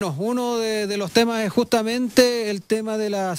No, uno de los temas es justamente el tema de la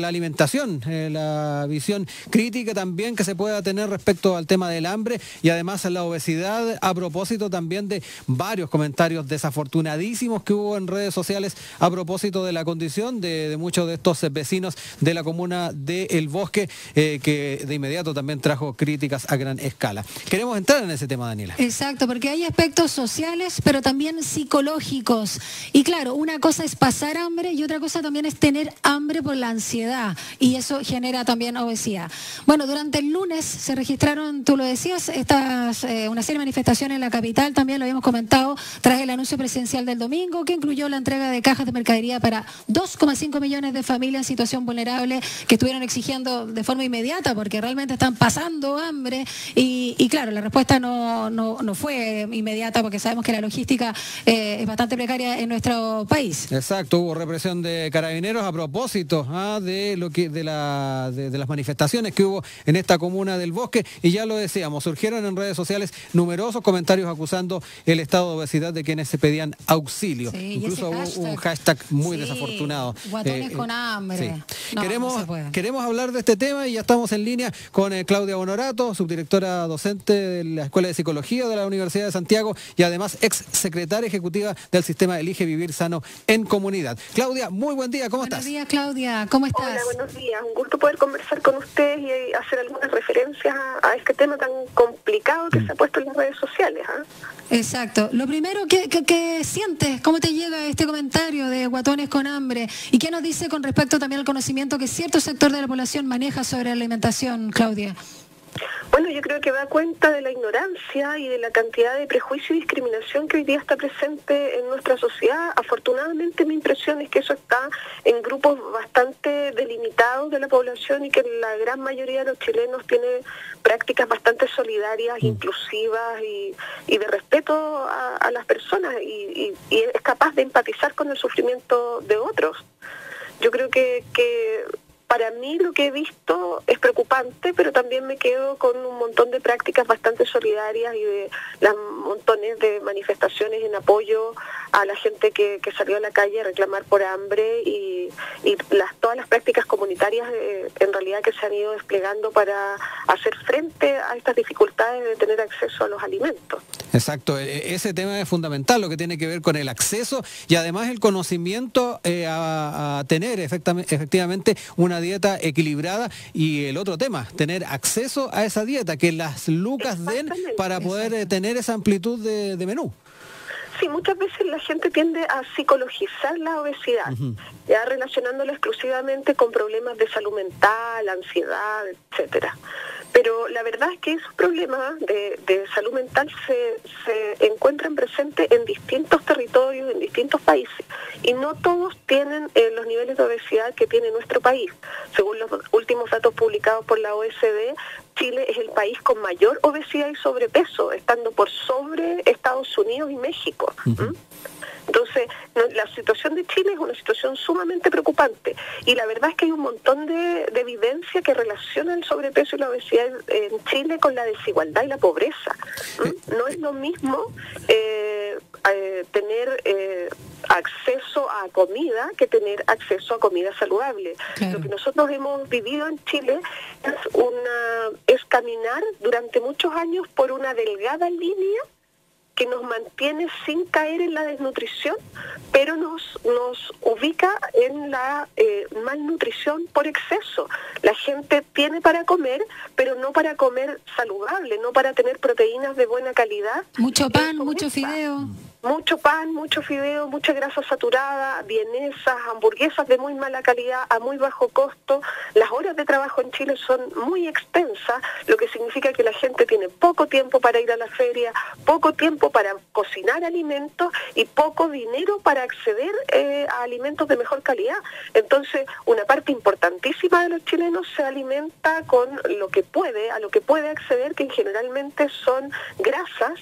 alimentación, la visión crítica también que se pueda tener respecto al tema del hambre y además la obesidad, a propósito también de varios comentarios desafortunadísimos que hubo en redes sociales a propósito de la condición de muchos de estos vecinos de la comuna de El Bosque, que de inmediato también trajo críticas a gran escala. Queremos entrar en ese tema, Daniela. Exacto, porque hay aspectos sociales, pero también psicológicos. Y claro, una cosa es pasar hambre y otra cosa también es tener hambre por la ansiedad. Y eso genera también obesidad. Bueno, durante el lunes se registraron, tú lo decías, una serie de manifestaciones en la capital, también lo habíamos comentado, tras el anuncio presidencial del domingo, que incluyó la entrega de cajas de mercadería para 2,5 millones de familias en situación vulnerable que estuvieron exigiendo de forma inmediata porque realmente están pasando hambre. Y claro, la respuesta no fue inmediata porque sabemos que la logística es bastante precaria en nuestro país. Exacto, hubo represión de carabineros a propósito de las manifestaciones que hubo en esta comuna del Bosque, y ya lo decíamos, surgieron en redes sociales numerosos comentarios acusando el estado de obesidad de quienes se pedían auxilio. Sí, incluso hubo un hashtag muy desafortunado. Guatones con hambre. Sí. No, queremos hablar de este tema y ya estamos en línea con Claudia Honorato, subdirectora docente de la Escuela de Psicología de la Universidad de Santiago y además ex secretaria ejecutiva del sistema Elige Vivir Sano en Comunidad. Claudia, muy buen día, ¿cómo estás? Buenos días, Claudia, ¿cómo estás? Hola, buenos días, un gusto poder conversar con ustedes y hacer algunas referencias a este tema tan complicado que se ha puesto en las redes sociales. Exacto. Lo primero, ¿qué sientes? ¿Cómo te llega este comentario de guatones con hambre? ¿Y qué nos dice con respecto también al conocimiento que cierto sector de la población maneja sobre la alimentación, Claudia? Bueno, yo creo que da cuenta de la ignorancia y de la cantidad de prejuicio y discriminación que hoy día está presente en nuestra sociedad. Afortunadamente mi impresión es que eso está en grupos bastante delimitados de la población y que la gran mayoría de los chilenos tiene prácticas bastante solidarias, inclusivas y de respeto a las personas y es capaz de empatizar con el sufrimiento de otros. Yo creo que para mí lo que he visto es preocupante, pero también me quedo con un montón de prácticas bastante solidarias y de las montones de manifestaciones en apoyo a la gente que salió a la calle a reclamar por hambre y todas las prácticas comunitarias en realidad que se han ido desplegando para hacer frente a estas dificultades de tener acceso a los alimentos. Exacto, ese tema es fundamental, lo que tiene que ver con el acceso y además el conocimiento a tener efectivamente una dieta equilibrada, y el otro tema, tener acceso a esa dieta, que las lucas den para poder tener esa amplitud de menú. Sí, muchas veces la gente tiende a psicologizar la obesidad, ya relacionándola exclusivamente con problemas de salud mental, ansiedad, etcétera. Pero la verdad es que esos problemas de salud mental se encuentran presentes en distintos territorios, en distintos países, y no todos tienen los niveles de obesidad que tiene nuestro país. Según los últimos datos publicados por la OECD, Chile es el país con mayor obesidad y sobrepeso, estando por sobre Estados Unidos y México. Entonces, la situación de Chile es una situación sumamente preocupante y la verdad es que hay un montón de evidencia que relaciona el sobrepeso y la obesidad en Chile con la desigualdad y la pobreza. No es lo mismo tener acceso a comida que tener acceso a comida saludable. Claro. Lo que nosotros hemos vivido en Chile es caminar durante muchos años por una delgada línea que nos mantiene sin caer en la desnutrición, pero nos ubica en la malnutrición por exceso. La gente tiene para comer, pero no para comer saludable, no para tener proteínas de buena calidad. Mucho pan, mucho fideo. Mucho pan, mucho fideo, mucha grasa saturada, vienesas, hamburguesas de muy mala calidad a muy bajo costo. Las horas de trabajo en Chile son muy extensas, lo que significa que la gente tiene poco tiempo para ir a la feria, poco tiempo para cocinar alimentos y poco dinero para acceder a alimentos de mejor calidad. Entonces, una parte importantísima de los chilenos se alimenta con lo que puede, a lo que puede acceder, que generalmente son grasas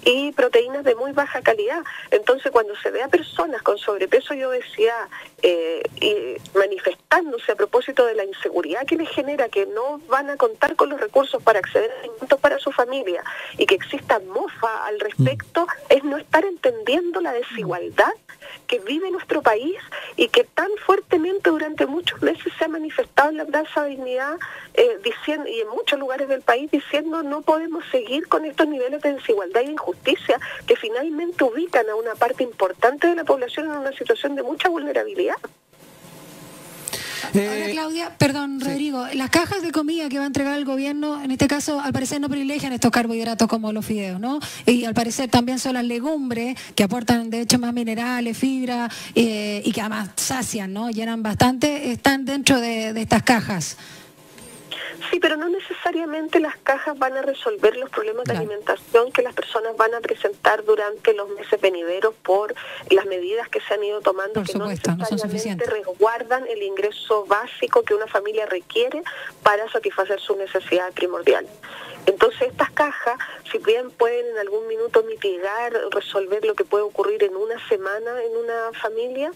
y proteínas de muy baja calidad. realidad. Entonces, cuando se ve a personas con sobrepeso y obesidad y manifestándose a propósito de la inseguridad que les genera, que no van a contar con los recursos para acceder a alimentos para su familia y que exista mofa al respecto, es no estar entendiendo la desigualdad que vive nuestro país y que tan fuertemente durante muchos meses se ha manifestado en la Plaza Dignidad diciendo, y en muchos lugares del país, diciendo no podemos seguir con estos niveles de desigualdad e injusticia que finalmente ubican a una parte importante de la población en una situación de mucha vulnerabilidad. Ahora, Claudia, perdón, sí. Rodrigo, las cajas de comida que va a entregar el gobierno, en este caso, al parecer no privilegian estos carbohidratos como los fideos, ¿no? Y al parecer también son las legumbres, que aportan, de hecho, más minerales, fibra, y que además sacian, ¿no? Llenan bastante, están dentro de estas cajas. Sí, pero no necesariamente las cajas van a resolver los problemas de alimentación que las personas van a presentar durante los meses venideros por las medidas que se han ido tomando, por que supuesto, no necesariamente resguardan el ingreso básico que una familia requiere para satisfacer su necesidad primordial. Entonces estas cajas, si bien pueden en algún minuto mitigar, resolver lo que puede ocurrir en una semana en una familia,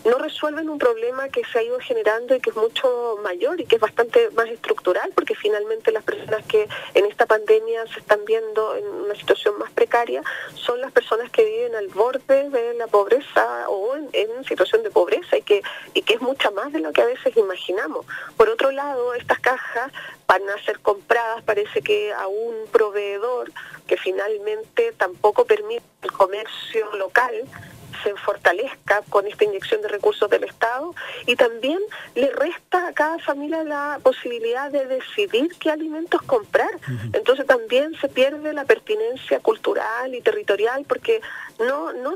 no resuelven un problema que se ha ido generando y que es mucho mayor y que es bastante más estructural, porque finalmente las personas que en esta pandemia se están viendo en una situación más precaria son las personas que viven al borde de la pobreza o en situación de pobreza y que es mucha más de lo que a veces imaginamos. Por otro lado, estas cajas van a ser compradas, parece que a un proveedor que finalmente tampoco permite el comercio local se fortalezca con esta inyección de recursos del Estado, y también le resta a cada familia la posibilidad de decidir qué alimentos comprar. Entonces también se pierde la pertinencia cultural y territorial, porque no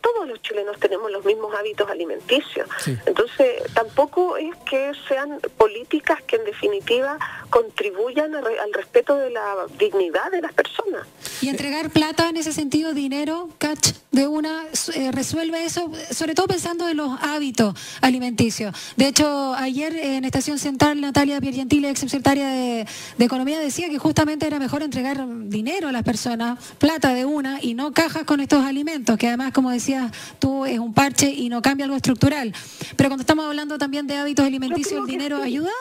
todos los chilenos tenemos los mismos hábitos alimenticios. Sí. Entonces, tampoco es que sean políticas que en definitiva contribuyan al respeto de la dignidad de las personas. Y entregar plata en ese sentido, dinero, cash, de una, resuelve eso, sobre todo pensando en los hábitos alimenticios. De hecho, ayer en Estación Central, Natalia Piergentili, ex secretaria de Economía, decía que justamente era mejor entregar dinero a las personas, plata de una, y no cajas con estos alimentos, que además, como decías tú, es un parche y no cambia algo estructural. Pero cuando estamos hablando también de hábitos alimenticios, ¿el dinero ayuda?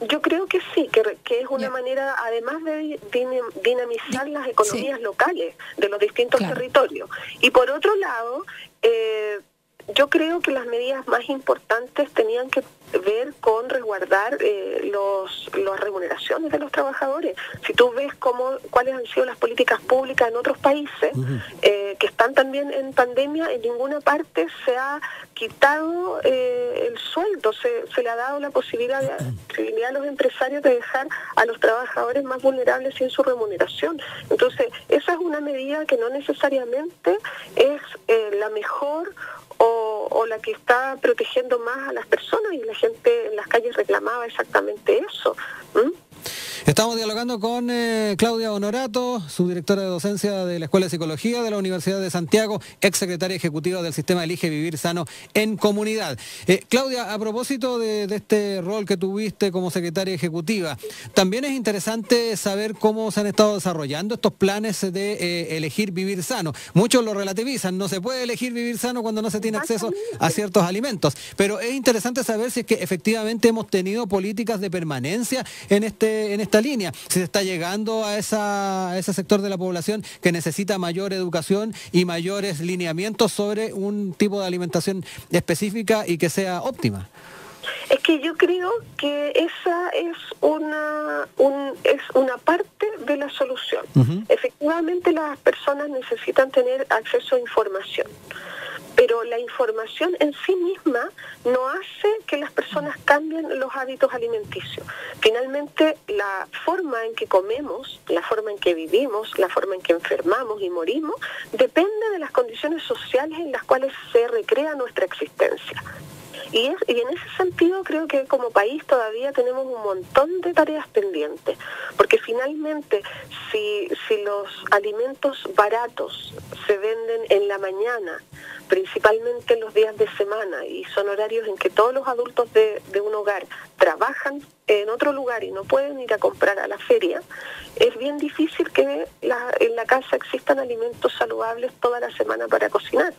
Yo creo que sí, que es una manera, además de dinamizar las economías locales de los distintos territorios. Y por otro lado, yo creo que las medidas más importantes tenían que ver con resguardar las remuneraciones de los trabajadores. Si tú ves cuáles han sido las políticas públicas en otros países que están también en pandemia, en ninguna parte se ha quitado el sueldo, se le ha dado la posibilidad a los empresarios de dejar a los trabajadores más vulnerables sin su remuneración. Entonces, esa es una medida que no necesariamente es la mejor o la que está protegiendo más a las personas, y la gente en las calles reclamaba exactamente eso. Estamos dialogando con Claudia Honorato, subdirectora de docencia de la Escuela de Psicología de la Universidad de Santiago, ex secretaria ejecutiva del sistema Elige Vivir Sano en Comunidad. Claudia, a propósito de este rol que tuviste como secretaria ejecutiva, también es interesante saber cómo se han estado desarrollando estos planes de elegir vivir sano. Muchos lo relativizan, no se puede elegir vivir sano cuando no se tiene acceso a ciertos alimentos, pero es interesante saber si es que efectivamente hemos tenido políticas de permanencia en esta línea, si se está llegando a ese sector de la población que necesita mayor educación y mayores lineamientos sobre un tipo de alimentación específica y que sea óptima. Es que yo creo que esa es una parte de la solución. Efectivamente, las personas necesitan tener acceso a información, pero la información en sí misma no hace que las personas cambien los hábitos alimenticios. Finalmente, la forma en que comemos, la forma en que vivimos, la forma en que enfermamos y morimos, depende de las condiciones sociales en las cuales se recrea nuestra existencia. Y en ese sentido creo que como país todavía tenemos un montón de tareas pendientes, porque finalmente si los alimentos baratos se venden en la mañana principalmente en los días de semana, y son horarios en que todos los adultos de un hogar trabajan en otro lugar y no pueden ir a comprar a la feria, es bien difícil que en la casa existan alimentos saludables toda la semana para cocinar.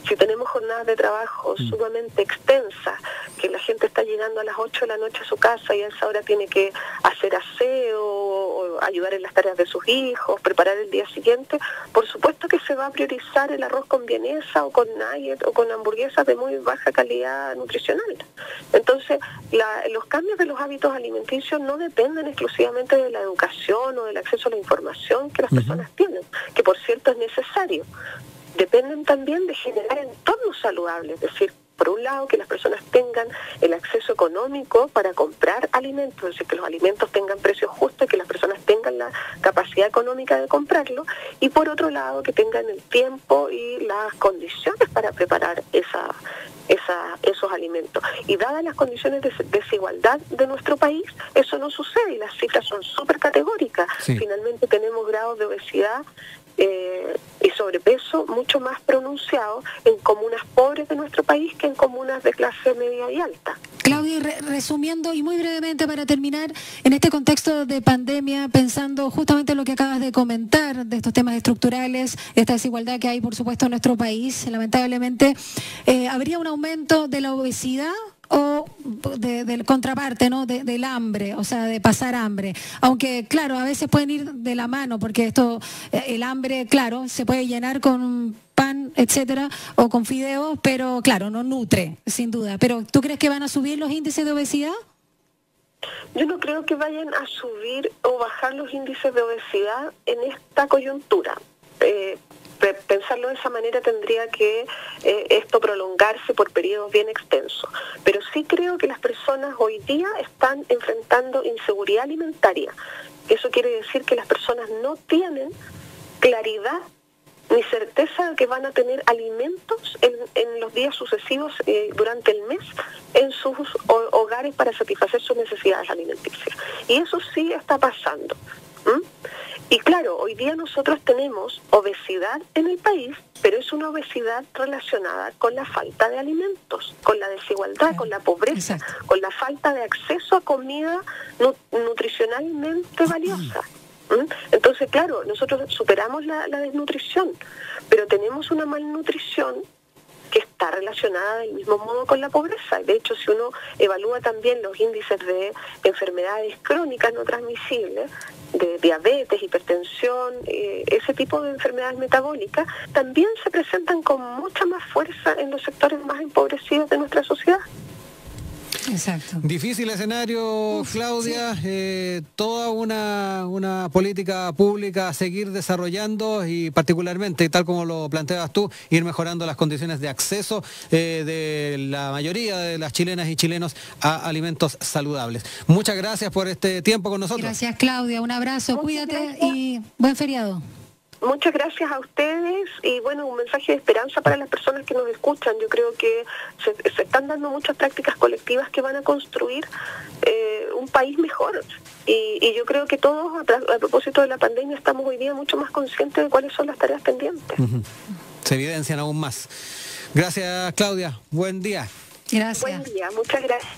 Si tenemos jornadas de trabajo sumamente extensas, que la gente está llegando a las 8 de la noche a su casa y a esa hora tiene que hacer aseo, o ayudar en las tareas de sus hijos, preparar el día siguiente, por supuesto que se va a priorizar el arroz con vienesa o con nugget o con hamburguesas de muy baja calidad nutricional. Entonces, los cambios de los hábitos alimenticios no dependen exclusivamente de la educación o del acceso a la información que las personas tienen, que por cierto es necesario. Dependen también de generar entornos saludables, es decir, por un lado, que las personas tengan el acceso económico para comprar alimentos, es decir, que los alimentos tengan precios justos y que las personas tengan la capacidad económica de comprarlo, y por otro lado, que tengan el tiempo y las condiciones para preparar esos alimentos. Y dadas las condiciones de desigualdad de nuestro país, eso no sucede y las cifras son súper categóricas. Sí. Finalmente tenemos grados de obesidad y sobrepeso mucho más pronunciados en comunas pobres de nuestro país que en comunas de clase media y alta. Claudia, resumiendo y muy brevemente para terminar, en este contexto de pandemia, pensando justamente en lo que acabas de comentar, de estos temas estructurales, esta desigualdad que hay, por supuesto, en nuestro país, lamentablemente, ¿habría un aumento de la obesidad o de contraparte, ¿no? Del hambre, o sea, de pasar hambre? Aunque, claro, a veces pueden ir de la mano, porque el hambre, claro, se puede llenar con pan, etcétera, o con fideos, pero claro, no nutre, sin duda. Pero ¿tú crees que van a subir los índices de obesidad? Yo no creo que vayan a subir o bajar los índices de obesidad en esta coyuntura. Pensarlo de esa manera tendría que esto prolongarse por periodos bien extensos. Pero sí creo que las personas hoy día están enfrentando inseguridad alimentaria. Eso quiere decir que las personas no tienen claridad ni certeza de que van a tener alimentos en los días sucesivos durante el mes en sus hogares para satisfacer sus necesidades alimenticias. Y eso sí está pasando. Y claro, hoy día nosotros tenemos obesidad en el país, pero es una obesidad relacionada con la falta de alimentos, con la desigualdad, con la pobreza, con la falta de acceso a comida nutricionalmente valiosa. Entonces, claro, nosotros superamos la desnutrición, pero tenemos una malnutrición que está relacionada del mismo modo con la pobreza. De hecho, si uno evalúa también los índices de enfermedades crónicas no transmisibles, de diabetes, hipertensión, ese tipo de enfermedades metabólicas, también se presentan con mucha más fuerza en los sectores más empobrecidos de nuestra sociedad. Exacto. Difícil escenario, Claudia, toda una política pública a seguir desarrollando y particularmente, tal como lo planteabas tú, ir mejorando las condiciones de acceso de la mayoría de las chilenas y chilenos a alimentos saludables. Muchas gracias por este tiempo con nosotros. Gracias, Claudia, un abrazo, cuídate y buen feriado. Muchas gracias a ustedes y bueno, un mensaje de esperanza para las personas que nos escuchan. Yo creo que se están dando muchas prácticas colectivas que van a construir un país mejor. Y yo creo que todos, a propósito de la pandemia, estamos hoy día mucho más conscientes de cuáles son las tareas pendientes. Se evidencian aún más. Gracias, Claudia. Buen día. Gracias. Buen día, muchas gracias.